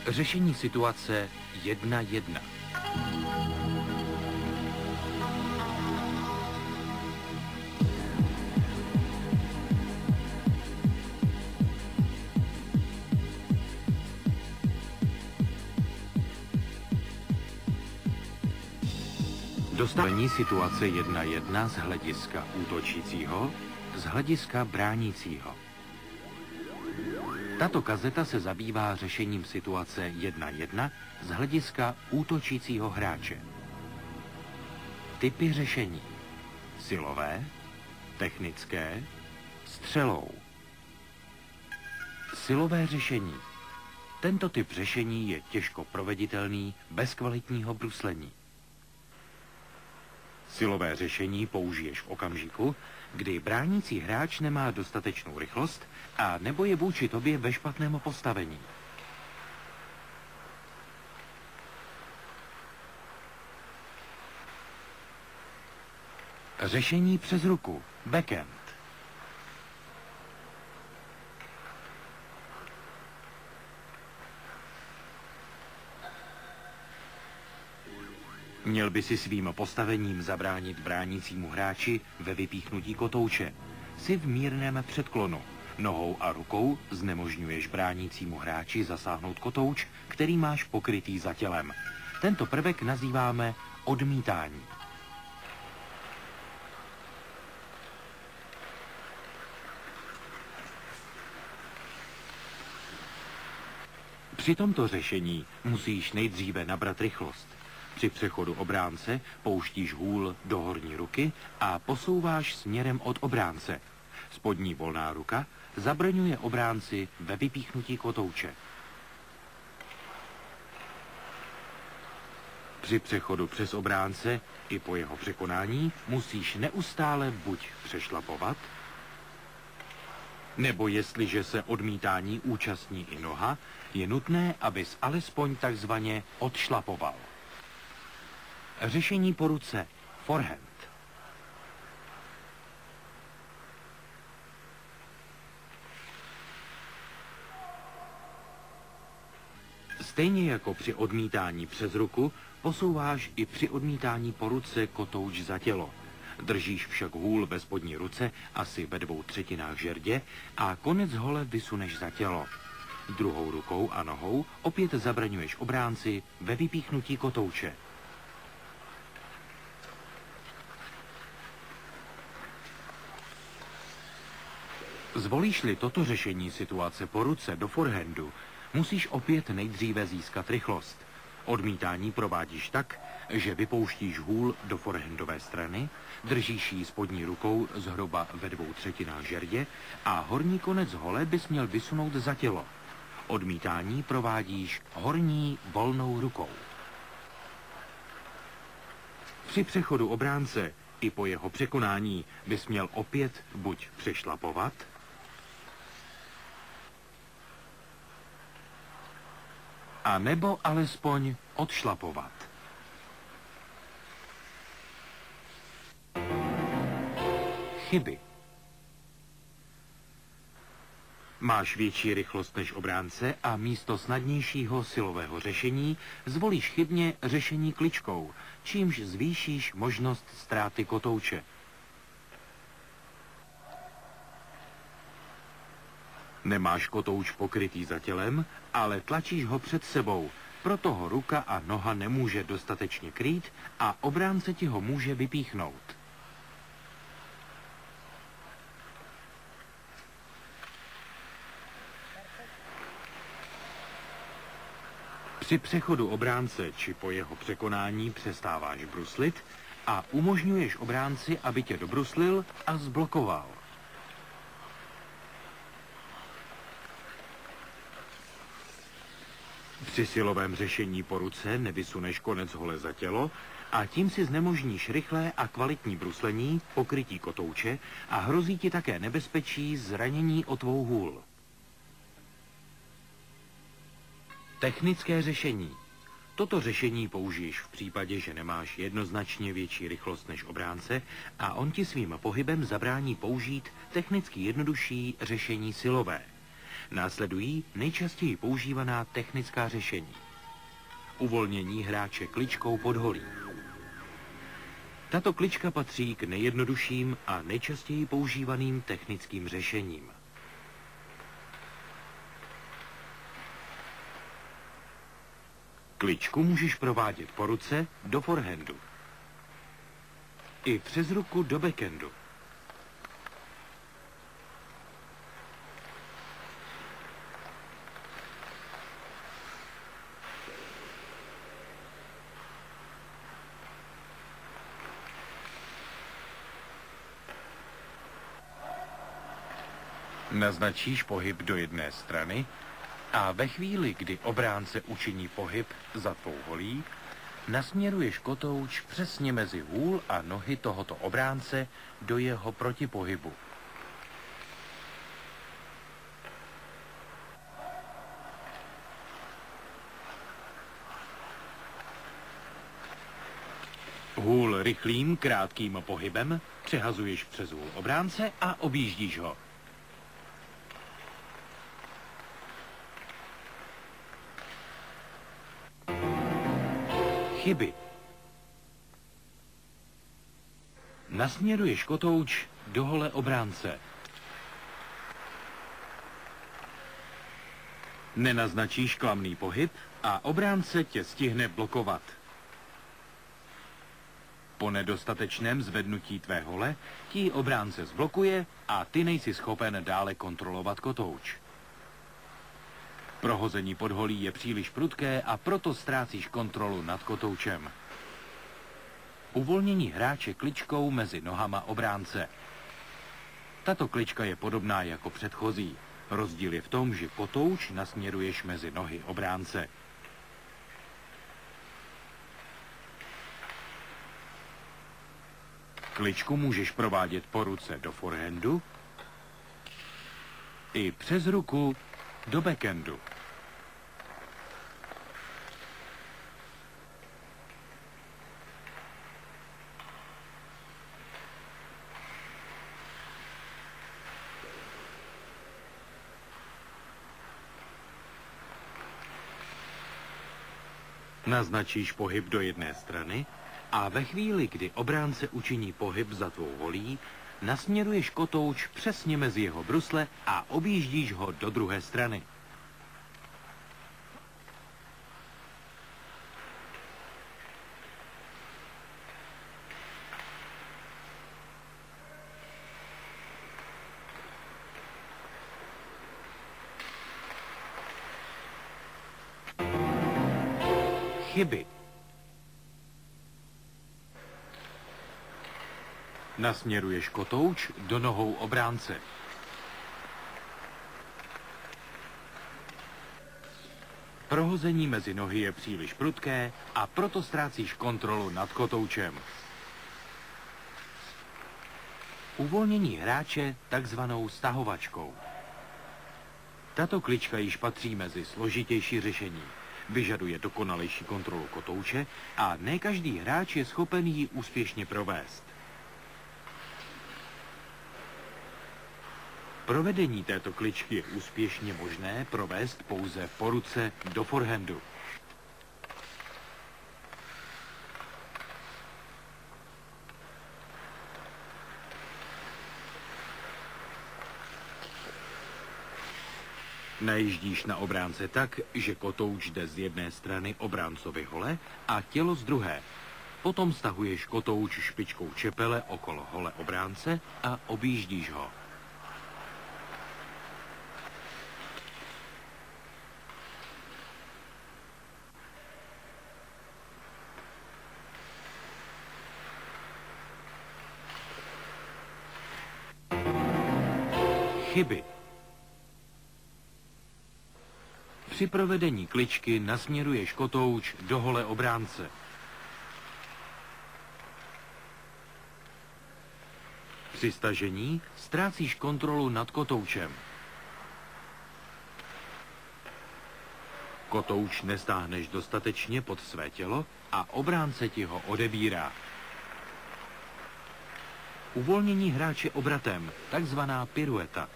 Řešení situace 1:1. Dostavení situace 1:1 z hlediska útočícího, z hlediska bránícího. Tato kazeta se zabývá řešením situace 1:1 z hlediska útočícího hráče. Typy řešení: silové, technické, střelou. Silové řešení. Tento typ řešení je těžko proveditelný bez kvalitního bruslení. Silové řešení použiješ v okamžiku, kdy bránící hráč nemá dostatečnou rychlost a nebo je vůči tobě ve špatném postavení. Řešení přes ruku, backhand. Měl by si svým postavením zabránit bránícímu hráči ve vypíchnutí kotouče. Jsi v mírném předklonu. Nohou a rukou znemožňuješ bránícímu hráči zasáhnout kotouč, který máš pokrytý za tělem. Tento prvek nazýváme odmítání. Při tomto řešení musíš nejdříve nabrat rychlost. Při přechodu obránce pouštíš hůl do horní ruky a posouváš směrem od obránce. Spodní volná ruka zabraňuje obránci ve vypíchnutí kotouče. Při přechodu přes obránce i po jeho překonání musíš neustále buď přešlapovat, nebo jestliže se odmítání účastní i noha, je nutné, abys alespoň takzvaně odšlapoval. Řešení po ruce, forehand. Stejně jako při odmítání přes ruku, posouváš i při odmítání po ruce kotouč za tělo. Držíš však hůl ve spodní ruce asi ve 2/3 žerdě a konec hole vysuneš za tělo. Druhou rukou a nohou opět zabraňuješ obránci ve vypíchnutí kotouče. Zvolíš-li toto řešení situace po ruce do forehandu, musíš opět nejdříve získat rychlost. Odmítání provádíš tak, že vypouštíš hůl do forehandové strany, držíš ji spodní rukou zhruba ve 2/3 žerdě a horní konec hole bys měl vysunout za tělo. Odmítání provádíš horní volnou rukou. Při přechodu obránce i po jeho překonání bys měl opět buď přešlapovat, a nebo alespoň odšlapovat. Chyby. Máš větší rychlost než obránce a místo snadnějšího silového řešení zvolíš chybně řešení kličkou, čímž zvýšíš možnost ztráty kotouče. Nemáš kotouč pokrytý za tělem, ale tlačíš ho před sebou, proto ho ruka a noha nemůže dostatečně krýt a obránce ti ho může vypíchnout. Při přechodu obránce či po jeho překonání přestáváš bruslit a umožňuješ obránci, aby tě dobruslil a zblokoval. Při silovém řešení po ruce nevysuneš konec hole za tělo a tím si znemožníš rychlé a kvalitní bruslení, pokrytí kotouče a hrozí ti také nebezpečí zranění o tvou hůl. Technické řešení. Toto řešení použiješ v případě, že nemáš jednoznačně větší rychlost než obránce a on ti svým pohybem zabrání použít technicky jednodušší řešení silové. Následují nejčastěji používaná technická řešení. Uvolnění hráče kličkou pod holí. Tato klička patří k nejjednodušším a nejčastěji používaným technickým řešením. Kličku můžeš provádět po ruce do forehandu i přes ruku do backhandu. Naznačíš pohyb do jedné strany a ve chvíli, kdy obránce učiní pohyb za tvou holí, nasměruješ kotouč přesně mezi hůl a nohy tohoto obránce do jeho protipohybu. Hůl rychlým, krátkým pohybem přehazuješ přes hůl obránce a objíždíš ho. Chyby. Nasměruješ kotouč do hole obránce. Nenaznačíš klamný pohyb a obránce tě stihne blokovat. Po nedostatečném zvednutí tvé hole ti obránce zblokuje a ty nejsi schopen dále kontrolovat kotouč. Prohození pod holí je příliš prudké a proto ztrácíš kontrolu nad kotoučem. Uvolnění hráče kličkou mezi nohama obránce. Tato klička je podobná jako předchozí. Rozdíl je v tom, že kotouč nasměruješ mezi nohy obránce. Kličku můžeš provádět po ruce do forehandu i přes ruku do backhandu. Naznačíš pohyb do jedné strany a ve chvíli, kdy obránce učiní pohyb za tvou holí, nasměruješ kotouč přesně mezi jeho brusle a objíždíš ho do druhé strany. Chyby. Nasměruješ kotouč do nohou obránce. Prohození mezi nohy je příliš prudké a proto ztrácíš kontrolu nad kotoučem. Uvolnění hráče takzvanou stahovačkou. Tato klička již patří mezi složitější řešení. Vyžaduje dokonalejší kontrolu kotouče a ne každý hráč je schopen ji úspěšně provést. Provedení této kličky je úspěšně možné provést pouze po ruce do forehandu. Najíždíš na obránce tak, že kotouč jde z jedné strany obráncovi hole a tělo z druhé. Potom stahuješ kotouč špičkou čepele okolo hole obránce a objíždíš ho. Chyby. Při provedení kličky nasměruješ kotouč do hole obránce. Při stažení ztrácíš kontrolu nad kotoučem. Kotouč nestáhneš dostatečně pod své tělo a obránce ti ho odebírá. Uvolnění hráče obratem, takzvaná pirueta.